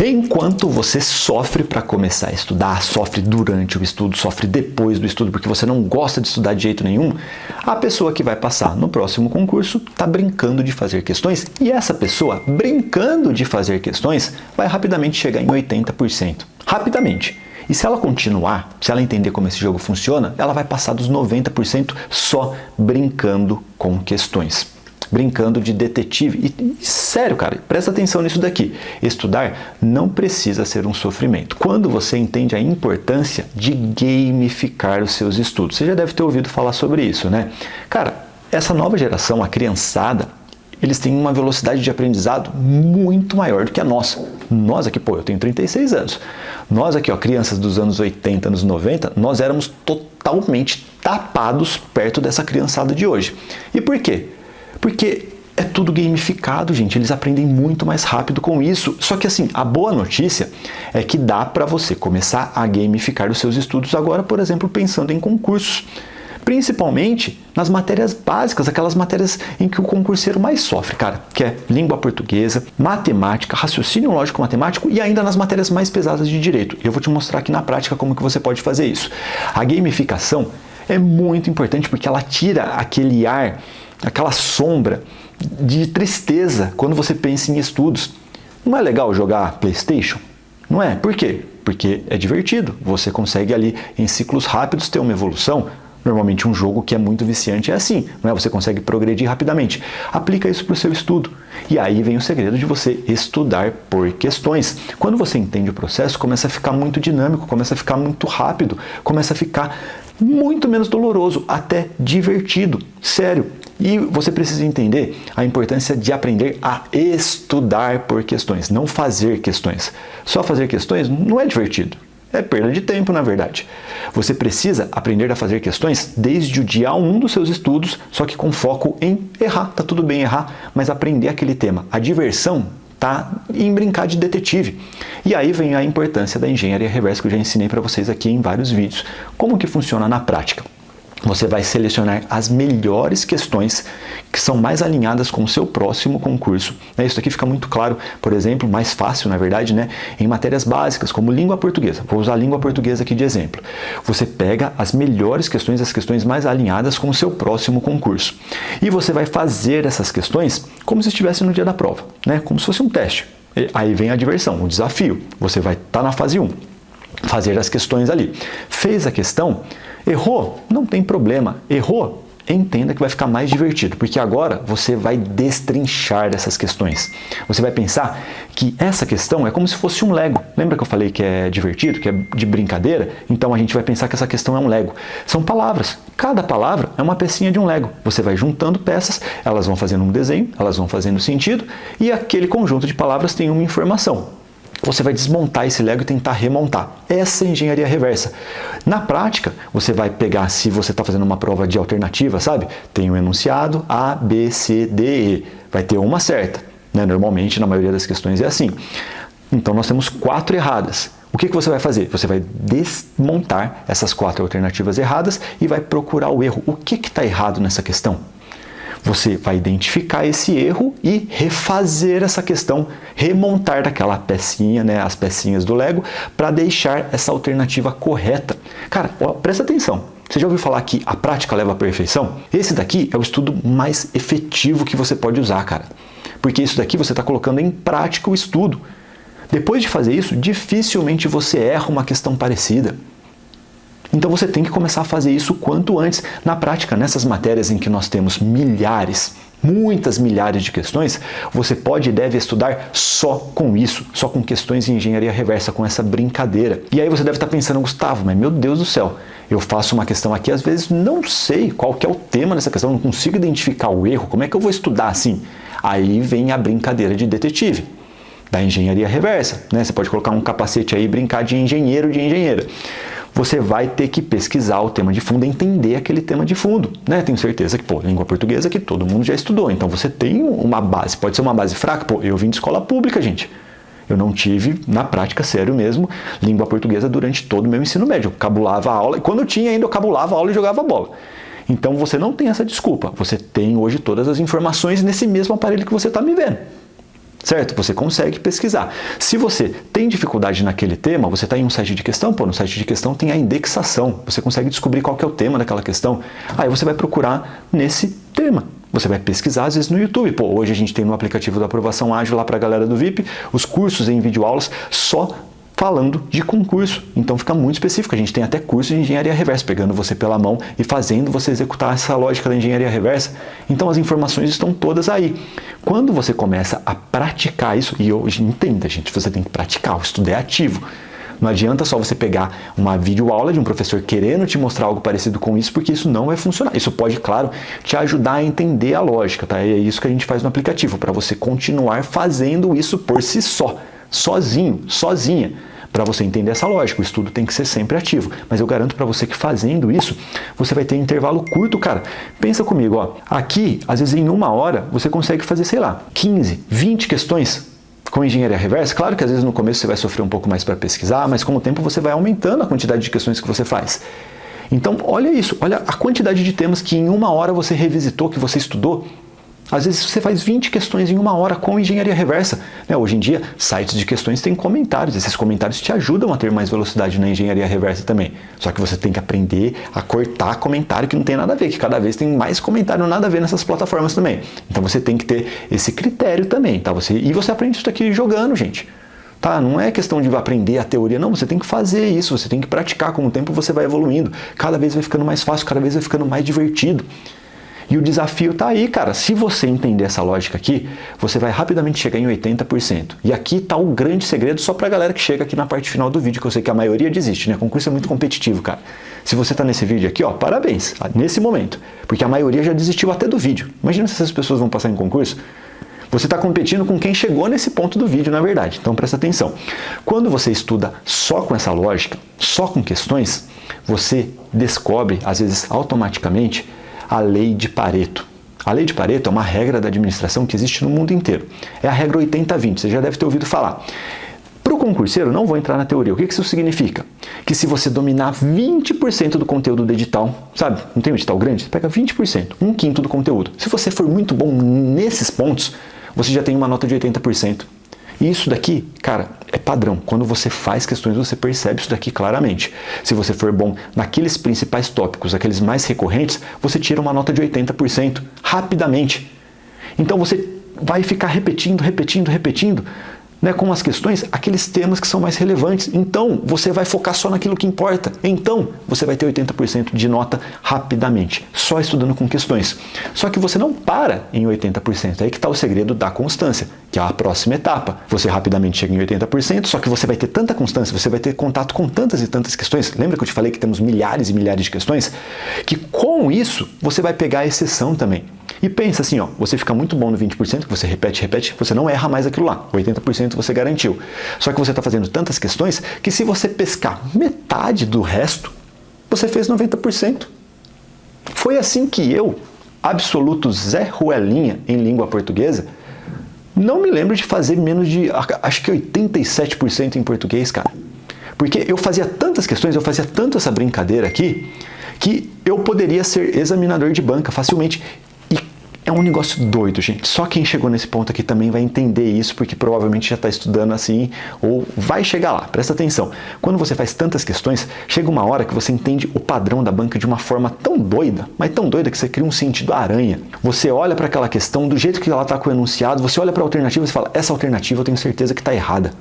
Enquanto você sofre para começar a estudar, sofre durante o estudo, sofre depois do estudo, porque você não gosta de estudar de jeito nenhum, a pessoa que vai passar no próximo concurso está brincando de fazer questões e essa pessoa, brincando de fazer questões, vai rapidamente chegar em 80%. Rapidamente. E se ela continuar, se ela entender como esse jogo funciona, ela vai passar dos 90% só brincando com questões. Brincando de detetive. E sério, cara, presta atenção nisso daqui. Estudar não precisa ser um sofrimento. Quando você entende a importância de gamificar os seus estudos. Você já deve ter ouvido falar sobre isso, né? Cara, essa nova geração, a criançada, eles têm uma velocidade de aprendizado muito maior do que a nossa. Nós aqui, eu tenho 36 anos. Nós aqui, crianças dos anos 80, anos 90, nós éramos totalmente tapados perto dessa criançada de hoje. E por quê? Porque é tudo gamificado, gente. Eles aprendem muito mais rápido com isso. Só que assim, a boa notícia é que dá para você começar a gamificar os seus estudos agora, por exemplo, pensando em concursos. Principalmente nas matérias básicas, aquelas matérias em que o concurseiro mais sofre, cara, que é língua portuguesa, matemática, raciocínio lógico matemático e ainda nas matérias mais pesadas de direito. Eu vou te mostrar aqui na prática como que você pode fazer isso. A gamificação é muito importante porque ela tira aquele ar, aquela sombra de tristeza quando você pensa em estudos. Não é legal jogar PlayStation? Não é? Por quê? Porque é divertido. Você consegue ali, em ciclos rápidos, ter uma evolução. Normalmente um jogo que é muito viciante é assim, não é? Você consegue progredir rapidamente. Aplica isso para o seu estudo. E aí vem o segredo de você estudar por questões. Quando você entende o processo, começa a ficar muito dinâmico, começa a ficar muito rápido, começa a ficar muito menos doloroso, até divertido. Sério. E você precisa entender a importância de aprender a estudar por questões, não fazer questões. Só fazer questões não é divertido. É perda de tempo, na verdade. Você precisa aprender a fazer questões desde o dia 1 dos seus estudos, só que com foco em errar. Tá tudo bem errar, mas aprender aquele tema. A diversão tá em brincar de detetive. E aí vem a importância da engenharia reversa que eu já ensinei para vocês aqui em vários vídeos. Como que funciona na prática? Você vai selecionar as melhores questões que são mais alinhadas com o seu próximo concurso. Isso aqui fica muito claro, por exemplo, mais fácil, na verdade, né? Em matérias básicas, como língua portuguesa. Vou usar a língua portuguesa aqui de exemplo. Você pega as melhores questões, as questões mais alinhadas com o seu próximo concurso. E você vai fazer essas questões como se estivesse no dia da prova, né? Como se fosse um teste. E aí vem a diversão, o desafio. Você vai estar na fase 1. Fazer as questões ali. Fez a questão, errou? Não tem problema. Errou? Entenda que vai ficar mais divertido, porque agora você vai destrinchar essas questões. Você vai pensar que essa questão é como se fosse um Lego. Lembra que eu falei que é divertido, que é de brincadeira? Então a gente vai pensar que essa questão é um Lego. São palavras. Cada palavra é uma pecinha de um Lego. Você vai juntando peças, elas vão fazendo um desenho, elas vão fazendo sentido, e aquele conjunto de palavras tem uma informação. Você vai desmontar esse Lego e tentar remontar. Essa é a engenharia reversa. Na prática, você vai pegar, se você está fazendo uma prova de alternativa, sabe? Tem um enunciado A, B, C, D, E. Vai ter uma certa, né? Normalmente, na maioria das questões é assim. Então, nós temos 4 erradas. O que você vai fazer? Você vai desmontar essas 4 alternativas erradas e vai procurar o erro. O que está errado nessa questão? Você vai identificar esse erro e refazer essa questão, remontar daquela pecinha, né, as pecinhas do Lego, para deixar essa alternativa correta. Cara, presta atenção. Você já ouviu falar que a prática leva à perfeição? Esse daqui é o estudo mais efetivo que você pode usar, cara. Porque isso daqui você está colocando em prática o estudo. Depois de fazer isso, dificilmente você erra uma questão parecida. Então você tem que começar a fazer isso quanto antes. Na prática, nessas matérias em que nós temos milhares, muitas milhares de questões, você pode e deve estudar só com isso, só com questões de engenharia reversa, com essa brincadeira. E aí você deve estar pensando, Gustavo, mas meu Deus do céu, eu faço uma questão aqui, às vezes não sei qual que é o tema dessa questão, não consigo identificar o erro, como é que eu vou estudar assim? Aí vem a brincadeira de detetive, da engenharia reversa, né? Você pode colocar um capacete aí e brincar de engenheiro, de engenheira. Você vai ter que pesquisar o tema de fundo, entender aquele tema de fundo, né? Tenho certeza que, língua portuguesa que todo mundo já estudou, então você tem uma base, pode ser uma base fraca, eu vim de escola pública, gente. Eu não tive, na prática, sério mesmo, língua portuguesa durante todo o meu ensino médio. Eu cabulava a aula, e quando eu tinha ainda, eu cabulava a aula e jogava bola. Então você não tem essa desculpa, você tem hoje todas as informações nesse mesmo aparelho que você está me vendo. certo? Você consegue pesquisar. Se você tem dificuldade naquele tema, você está em um site de questão, no site de questão tem a indexação, você consegue descobrir qual que é o tema daquela questão, aí você vai procurar nesse tema. Você vai pesquisar, às vezes, no YouTube. Hoje a gente tem no aplicativo da Aprovação Ágil lá para a galera do VIP, os cursos em videoaulas só falando de concurso. Então fica muito específico. A gente tem até curso de engenharia reversa, pegando você pela mão e fazendo você executar essa lógica da engenharia reversa. Então as informações estão todas aí. Quando você começa a praticar isso, e hoje entenda, gente, você tem que praticar, o estudo é ativo. Não adianta só você pegar uma videoaula de um professor querendo te mostrar algo parecido com isso, porque isso não vai funcionar. Isso pode, claro, te ajudar a entender a lógica, tá? E é isso que a gente faz no aplicativo, para você continuar fazendo isso por si só, sozinho, sozinha, para você entender essa lógica. O estudo tem que ser sempre ativo. Mas eu garanto para você que fazendo isso, você vai ter intervalo curto, cara. Pensa comigo, ó. Aqui, às vezes em 1 hora, você consegue fazer, sei lá, 15, 20 questões com engenharia reversa. Claro que às vezes no começo você vai sofrer um pouco mais para pesquisar, mas com o tempo você vai aumentando a quantidade de questões que você faz. Então, olha isso, olha a quantidade de temas que em 1 hora você revisitou, que você estudou. Às vezes você faz 20 questões em 1 hora com engenharia reversa. Hoje em dia, sites de questões têm comentários. Esses comentários te ajudam a ter mais velocidade na engenharia reversa também. Só que você tem que aprender a cortar comentário que não tem nada a ver, que cada vez tem mais comentário nada a ver nessas plataformas também. Então você tem que ter esse critério também, tá? E você aprende isso aqui jogando, gente. Tá? Não é questão de aprender a teoria, não. Você tem que fazer isso, você tem que praticar. Com o tempo você vai evoluindo. Cada vez vai ficando mais fácil, cada vez vai ficando mais divertido. E o desafio está aí, cara. Se você entender essa lógica aqui, você vai rapidamente chegar em 80%. E aqui está o grande segredo só para a galera que chega aqui na parte final do vídeo, que eu sei que a maioria desiste, né? Concurso é muito competitivo, cara. Se você está nesse vídeo aqui, ó, parabéns, nesse momento. Porque a maioria já desistiu até do vídeo. Imagina se essas pessoas vão passar em concurso. Você está competindo com quem chegou nesse ponto do vídeo, na verdade. Então presta atenção. Quando você estuda só com essa lógica, só com questões, você descobre, às vezes automaticamente, a lei de Pareto. A lei de Pareto é uma regra da administração que existe no mundo inteiro. É a regra 80-20, você já deve ter ouvido falar. Para o concurseiro, não vou entrar na teoria. O que isso significa? Que se você dominar 20% do conteúdo do edital, sabe? Não tem um edital grande? Você pega 20%, 1/5 do conteúdo. Se você for muito bom nesses pontos, você já tem uma nota de 80%. E isso daqui, cara, é padrão. Quando você faz questões, você percebe isso daqui claramente. Se você for bom naqueles principais tópicos, aqueles mais recorrentes, você tira uma nota de 80% rapidamente. Então você vai ficar repetindo, né, com as questões, aqueles temas que são mais relevantes. Então, você vai focar só naquilo que importa. Então, você vai ter 80% de nota rapidamente, só estudando com questões. Só que você não para em 80%. Aí que está o segredo da constância, que é a próxima etapa. Você rapidamente chega em 80%, só que você vai ter tanta constância, você vai ter contato com tantas e tantas questões. Lembra que eu te falei que temos milhares e milhares de questões? Que com isso, você vai pegar a exceção também. E pensa assim, ó, você fica muito bom no 20%, que você repete, você não erra mais aquilo lá. 80% você garantiu. Só que você está fazendo tantas questões que se você pescar metade do resto, você fez 90%. Foi assim que eu, absoluto Zé Ruelinha em língua portuguesa, não me lembro de fazer menos de, acho que 87% em português, cara. Porque eu fazia tantas questões, eu fazia tanto essa brincadeira aqui, que eu poderia ser examinador de banca facilmente. É um negócio doido, gente. Só quem chegou nesse ponto aqui também vai entender isso, porque provavelmente já está estudando assim, ou vai chegar lá. Presta atenção. Quando você faz tantas questões, chega uma hora que você entende o padrão da banca de uma forma tão doida, mas tão doida que você cria um sentido aranha. Você olha para aquela questão, do jeito que ela está com o enunciado, você olha para a alternativa e fala, essa alternativa eu tenho certeza que está errada.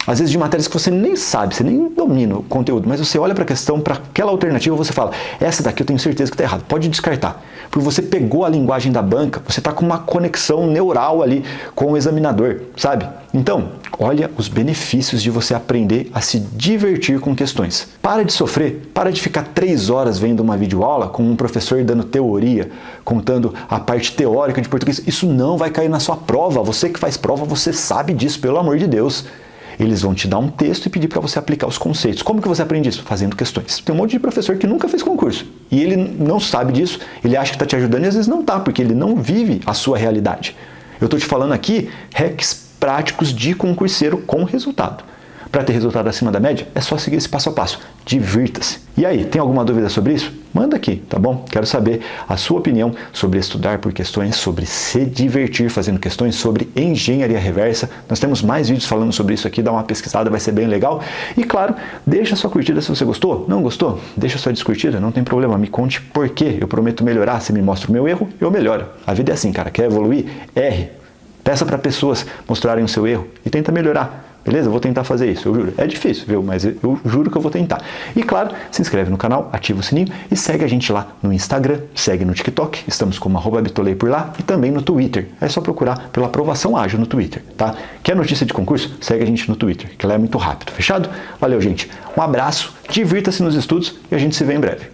Às vezes de matérias que você nem sabe, você nem domina o conteúdo, mas você olha para a questão, para aquela alternativa, você fala, essa daqui eu tenho certeza que está errada, pode descartar. Porque você pegou a linguagem da banca, você está com uma conexão neural ali com o examinador, sabe? Então, olha os benefícios de você aprender a se divertir com questões. Para de sofrer, para de ficar 3 horas vendo uma videoaula com um professor dando teoria, contando a parte teórica de português. Isso não vai cair na sua prova, você que faz prova, você sabe disso, pelo amor de Deus. Eles vão te dar um texto e pedir para você aplicar os conceitos. Como que você aprende isso? Fazendo questões. Tem um monte de professor que nunca fez concurso. E ele não sabe disso, ele acha que está te ajudando e às vezes não está, porque ele não vive a sua realidade. Eu estou te falando aqui hacks práticos de concurseiro com resultado. para ter resultado acima da média, é só seguir esse passo a passo. Divirta-se. E aí, tem alguma dúvida sobre isso? Manda aqui, tá bom? Quero saber a sua opinião sobre estudar por questões, sobre se divertir fazendo questões, sobre engenharia reversa. Nós temos mais vídeos falando sobre isso aqui, dá uma pesquisada, vai ser bem legal. E claro, deixa sua curtida se você gostou. Não gostou? Deixa sua descurtida, não tem problema. Me conte por quê. Eu prometo melhorar. Se me mostra o meu erro, eu melhoro. A vida é assim, cara. Quer evoluir? Erre. Peça para pessoas mostrarem o seu erro e tenta melhorar. Beleza? Eu vou tentar fazer isso, eu juro. É difícil, viu? Mas eu juro que eu vou tentar. E claro, se inscreve no canal, ativa o sininho e segue a gente lá no Instagram, segue no TikTok, estamos como @bitolei por lá e também no Twitter. É só procurar pela Aprovação Ágil no Twitter, tá? Quer notícia de concurso? Segue a gente no Twitter, que lá é muito rápido. Fechado? Valeu, gente. Um abraço, divirta-se nos estudos e a gente se vê em breve.